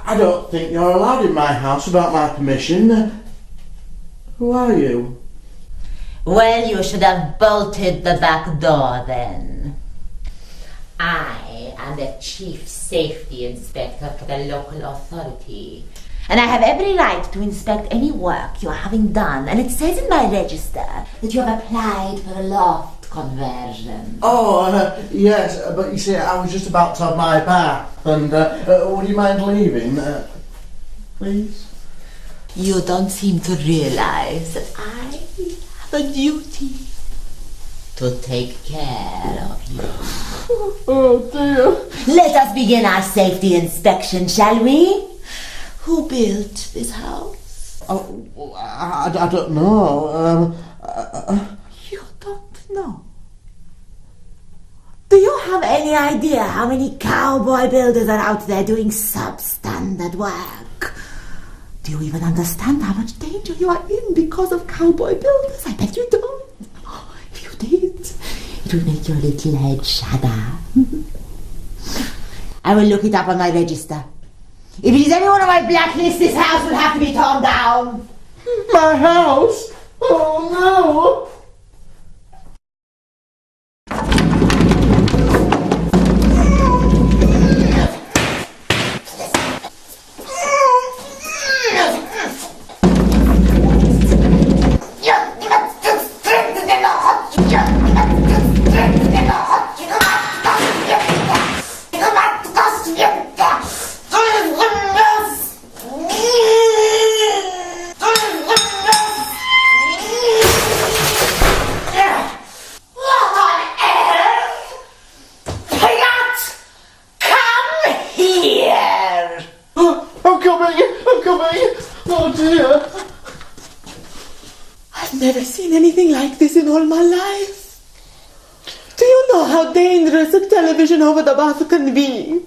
I don't think you're allowed in my house without my permission. Who are you? Well, you should have bolted the back door then. I am the Chief Safety Inspector for the local authority, and I have every right to inspect any work you are having done, and it says in my register that you have applied for a loft conversion. Oh, yes, but you see, I was just about to have my bath, and would you mind leaving, please? You don't seem to realize that I have a duty to take care of you. Oh dear. Let us begin our safety inspection, shall we? Who built this house? Oh, I don't know. You don't know? Do you have any idea how many cowboy builders are out there doing substandard work? Do you even understand how much danger you are in because of cowboy builders? I bet you don't. If you did, it would make your little head shudder. I will look it up on my register. If it is anyone on my blacklist, this house will have to be torn down. My house? Oh no! I'm coming! Oh dear! I've never seen anything like this in all my life. Do you know how dangerous a television over the bath can be?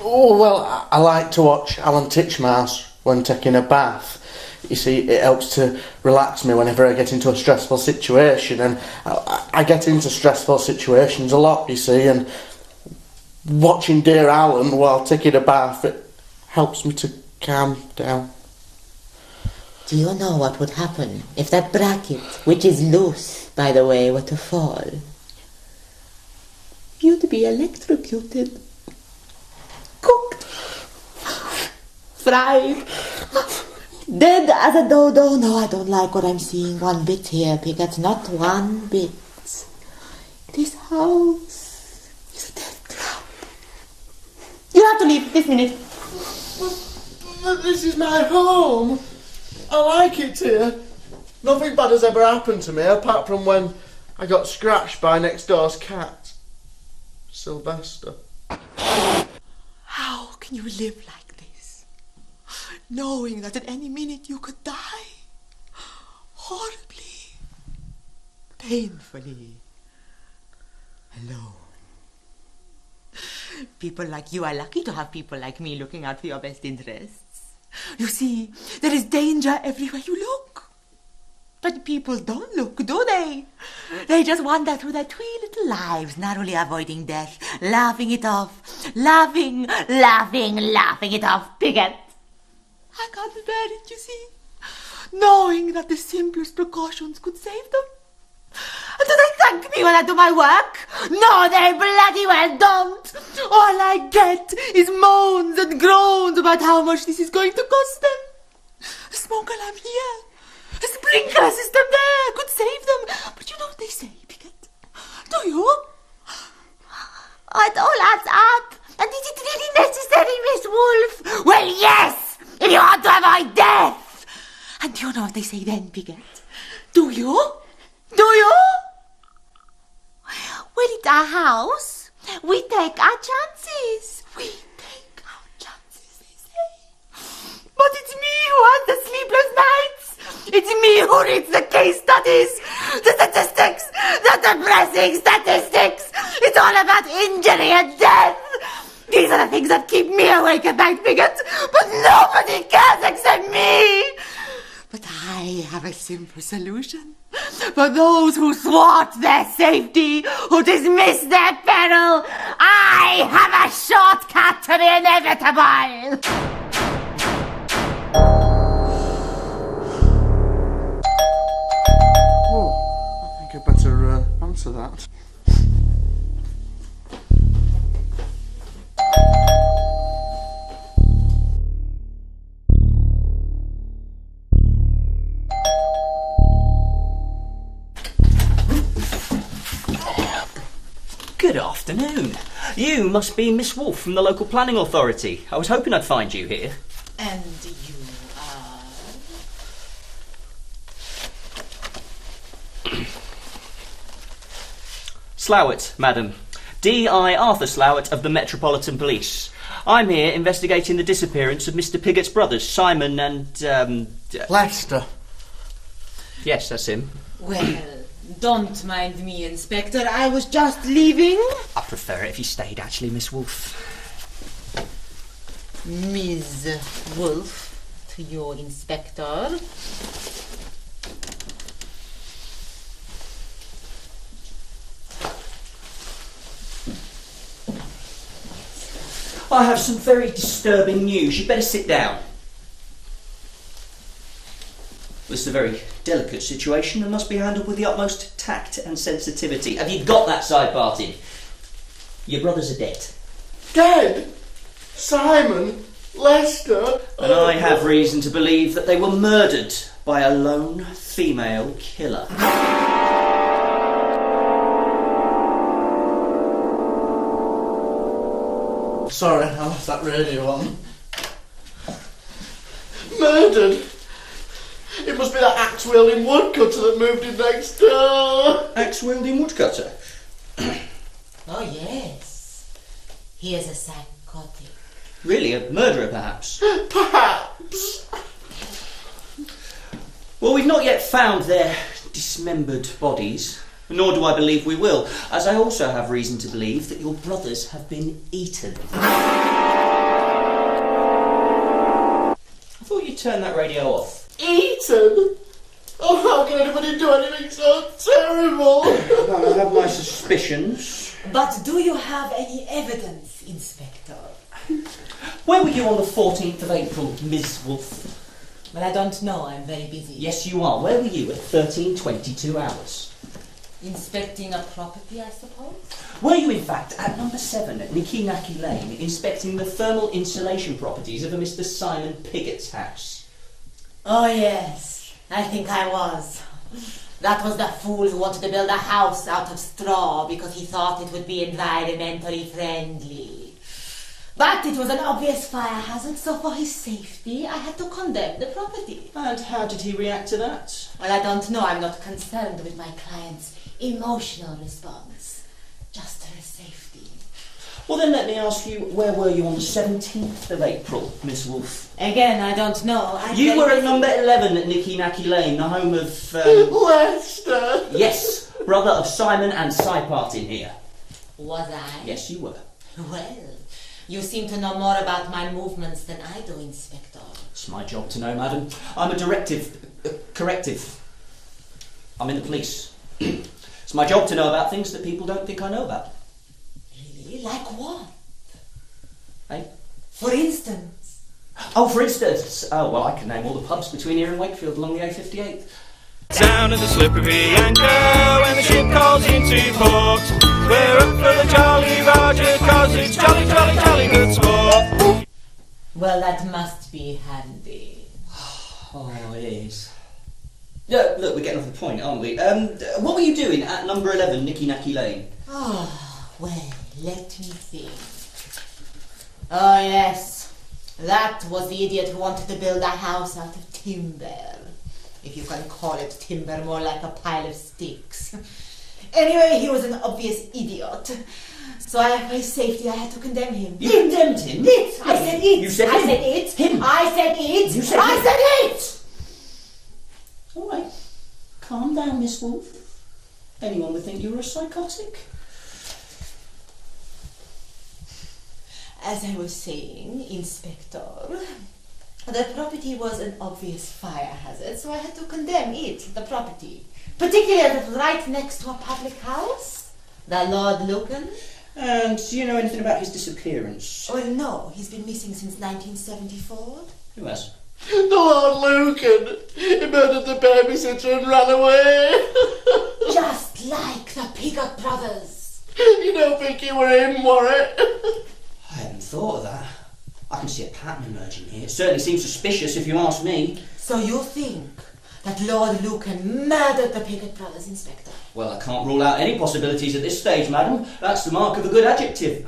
Oh, well, I like to watch Alan Titchmarsh when taking a bath. You see, it helps to relax me whenever I get into a stressful situation, and I get into stressful situations a lot, you see, and watching Dear Alan while taking a bath, it helps me to calm down. Do you know what would happen if that bracket, which is loose, by the way, were to fall? You'd be electrocuted, cooked, fried, dead as a dodo. No, I don't like what I'm seeing one bit here, Piggott, not one bit. This house is a death trap. You have to leave this minute. But this is my home. I like it here. Nothing bad has ever happened to me, apart from when I got scratched by next door's cat, Sylvester. How can you live like this, knowing that at any minute you could die? Horribly, painfully, alone. People like you are lucky to have people like me looking out for your best interests. You see, there is danger everywhere you look. But people don't look, do they? They just wander through their twee little lives, narrowly avoiding death, laughing it off, laughing it off, Piggott. I can't bear it, you see, knowing that the simplest precautions could save them. And do they thank me when I do my work? No, they bloody well don't. All I get is moans and groans about how much this is going to cost them. A smoke alarm here, a sprinkler system there could save them. But you know what they say, Piggott? Do you? It all adds up. And is it really necessary, Miss Wolf? Well, yes, if you want to avoid death. And do you know what they say then, Piggott? Do you? Do you? Well, it's our house. We take our chances. We take our chances, they say. But it's me who has the sleepless nights. It's me who reads the case studies, the statistics, the depressing statistics. It's all about injury and death. These are the things that keep me awake at night, Piggott. But nobody cares except me. But I have a simple solution. For those who thwart their safety, who dismiss their peril, I I have a shortcut to the inevitable! Oh, I think I'd better answer that. Good afternoon. You must be Miss Wolfe from the local planning authority. I was hoping I'd find you here. And you are? Slowett, madam. D.I. Arthur Slowett of the Metropolitan Police. I'm here investigating the disappearance of Mr. Piggott's brothers, Simon and, Lester. Yes, that's him. Well, don't mind me, Inspector. I was just leaving. I prefer it if you stayed, actually, Miss Wolfe. Ms. Wolfe, to your Inspector. I have some very disturbing news. You'd better sit down. This is a very delicate situation and must be handled with the utmost tact and sensitivity. Have you got that side parted? Your brothers are dead. Dead? Simon? Lester? And I have reason to believe that they were murdered by a lone female killer. Sorry, I left that radio on. Murdered? It must be that axe-wielding woodcutter that moved in next door. Axe-wielding woodcutter? Oh, yes. He is a psychotic. Really, a murderer, perhaps? Perhaps. Well, we've not yet found their dismembered bodies, nor do I believe we will, as I also have reason to believe that your brothers have been eaten. I thought you'd turn that radio off. Eaten? Oh, how can anybody do anything so terrible? I have my suspicions. But do you have any evidence, Inspector? Where were you on the 14th of April, Ms. Wolfe? Well, I don't know. I'm very busy. Yes, you are. Where were you at 13:22 hours? Inspecting a property, I suppose? Were you, in fact, at number 7 at Nikinaki Lane, inspecting the thermal insulation properties of a Mr. Simon Piggott's house? Oh, yes. I think I was. That was the fool who wanted to build a house out of straw because he thought it would be environmentally friendly. But it was an obvious fire hazard, so for his safety, I had to condemn the property. And how did he react to that? Well, I don't know. I'm not concerned with my client's emotional response. Just her safety. Well, then let me ask you, where were you on the 17th of April, Miss Wolfe? Again, I don't know. You were at number 11 at Nikinaki Lane, the home of... Lester? Yes, brother of Simon and Cy Partin here. Was I? Yes, you were. Well, you seem to know more about my movements than I do, Inspector. It's my job to know, madam. I'm a corrective. I'm in the police. It's my job to know about things that people don't think I know about. Really? Like what? Eh? For instance? Oh, for instance, well, I can name all the pubs between here and Wakefield along the A58. Down at the slippery anchor when the ship calls into port. We're up for the Jolly Roger 'cause it's jolly, jolly, jolly good sport. Well, that must be handy. Oh, it is. Yeah, look, we're getting off the point, aren't we? What were you doing at number 11, Nikinaki Lane? Oh, well, let me think. Oh, yes. That was the idiot who wanted to build a house out of timber. If you can call it timber, more like a pile of sticks. Anyway, he was an obvious idiot. So for his safety, I had to condemn him. You condemned him? It! I said it! You said I him? said it! Him? I said it! You said I him? said it! All right. Calm down, Miss Wolfe. Anyone would think you were a psychotic. As I was saying, Inspector, the property was an obvious fire hazard, so I had to condemn it, the property. Particularly as it was right next to a public house, the Lord Lucan. And do you know anything about his disappearance? Well, no, he's been missing since 1974. Who has? The Lord Lucan. He murdered the babysitter and ran away. Just like the Pigott brothers. You don't think he were him, were it? I hadn't thought of that. I can see a pattern emerging here. It certainly seems suspicious if you ask me. So you think that Lord Lucan murdered the Pigott brothers, Inspector? Well, I can't rule out any possibilities at this stage, madam. That's the mark of a good adjective.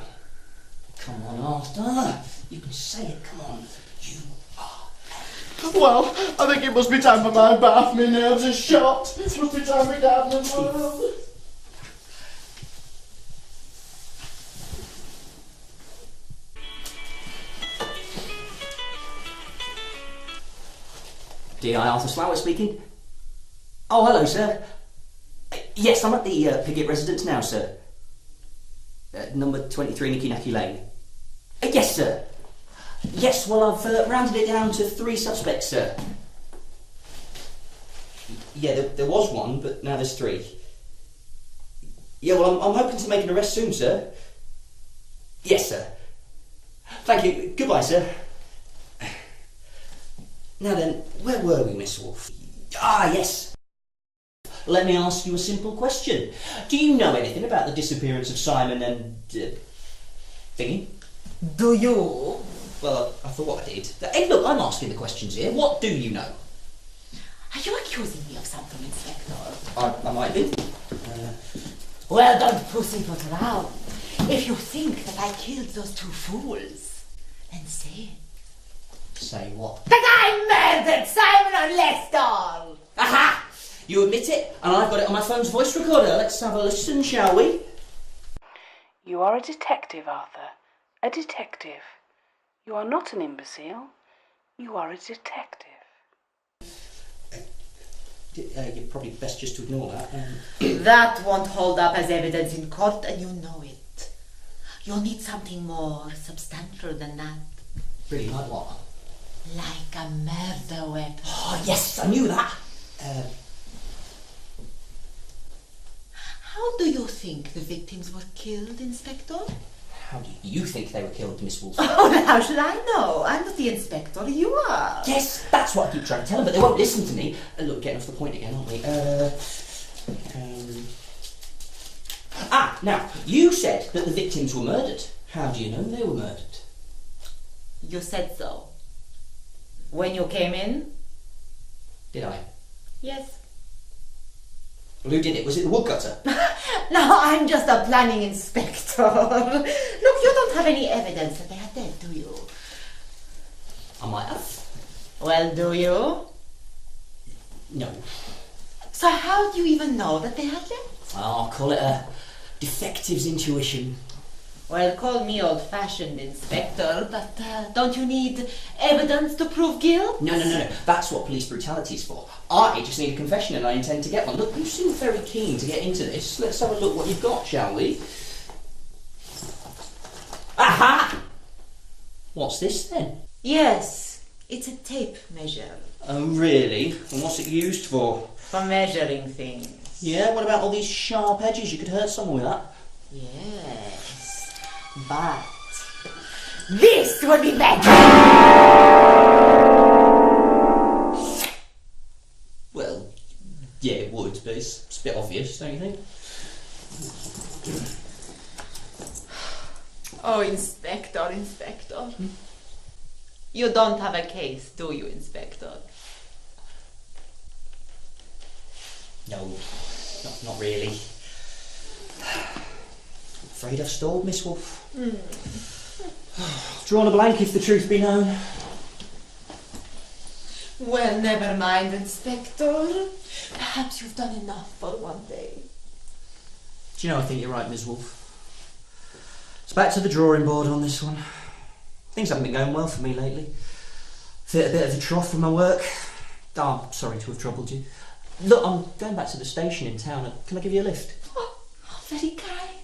Come on, Arthur. You can say it, come on. You are. Well, I think it must be time for my bath. My nerves are shot. It must be time for gardening world. D.I. Arthur Slower speaking. Oh, hello, sir. Yes, I'm at the Piggott residence now, sir. Number 23 Nicky Lane. Yes, sir. Yes, well, I've rounded it down to 3 suspects, sir. Yeah, there was one, but now there's 3. Yeah, well, I'm hoping to make an arrest soon, sir. Yes, sir. Thank you. Goodbye, sir. Now then, where were we, Miss Wolfe? Ah, yes. Let me ask you a simple question. Do you know anything about the disappearance of Simon and... thingy? Do you? Well, I thought I did. Hey, look, I'm asking the questions here. What do you know? Are you accusing me of something, Inspector? I might be. Well, don't pussyfoot around. If you think that I killed those 2 fools, then say it. Say what? That I murdered Simon and Lester! Aha! You admit it, and I've got it on my phone's voice recorder. Let's have a listen, shall we? You are a detective, Arthur. A detective. You are not an imbecile. You are a detective. You're probably best just to ignore that. That won't hold up as evidence in court, and you know it. You'll need something more substantial than that. Really, like what? Like a murder weapon. Oh, yes, I knew that. How do you think the victims were killed, Inspector? How do you think they were killed, Miss Wolfe? Oh, how should I know? I'm not the inspector, you are. Yes, that's what I keep trying to tell them, but they won't listen to me. Look, getting off the point again, aren't we? Now, you said that the victims were murdered. How do you know they were murdered? You said so. When you came in? Did I? Yes. Well, who did it? Was it the woodcutter? No, I'm just a planning inspector. Look, you don't have any evidence that they are dead, do you? I might have. Well, do you? No. So how do you even know that they are dead? I'll call it a defective's intuition. Well, call me old-fashioned, Inspector, but don't you need evidence to prove guilt? No. That's what police brutality is for. I just need a confession and I intend to get one. Look, you seem very keen to get into this. Let's have a look what you've got, shall we? Aha! What's this then? Yes, it's a tape measure. Oh, really? And what's it used for? For measuring things. Yeah, what about all these sharp edges? You could hurt someone with that. Yes, but this would be better! Well, yeah, it would, but it's a bit obvious, don't you think? Oh, Inspector. You don't have a case, do you, Inspector? No, not really. Afraid I've stalled, Miss Wolfe. Drawn a blank if the truth be known. Well, never mind, Inspector. Perhaps you've done enough for one day. Do you know, I think you're right, Miss Wolfe. It's back to the drawing board on this one. Things haven't been going well for me lately. Hit a bit of a trough with my work. Oh, I'm sorry to have troubled you. Look, I'm going back to the station in town. Can I give you a lift? Oh, very kind.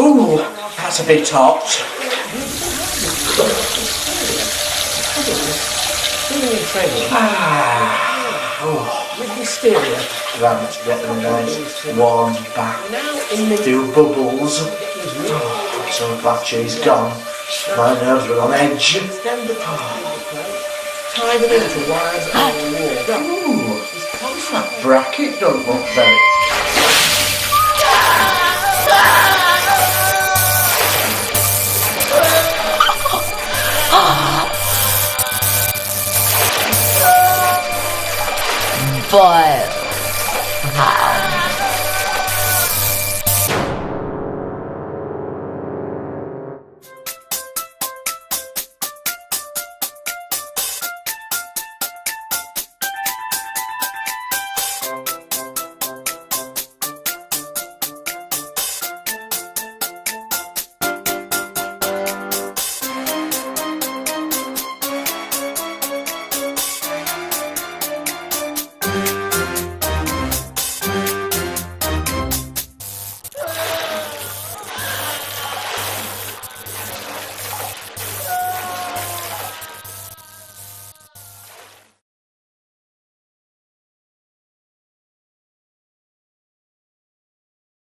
Ooh, that's a bit hot. With hysteria. Right, let's get them nice warm back. Do bubbles. So that cheese gone. My nerves were on edge. Tie them into wires and wall. Ooh, that bracket don't look very... Boil.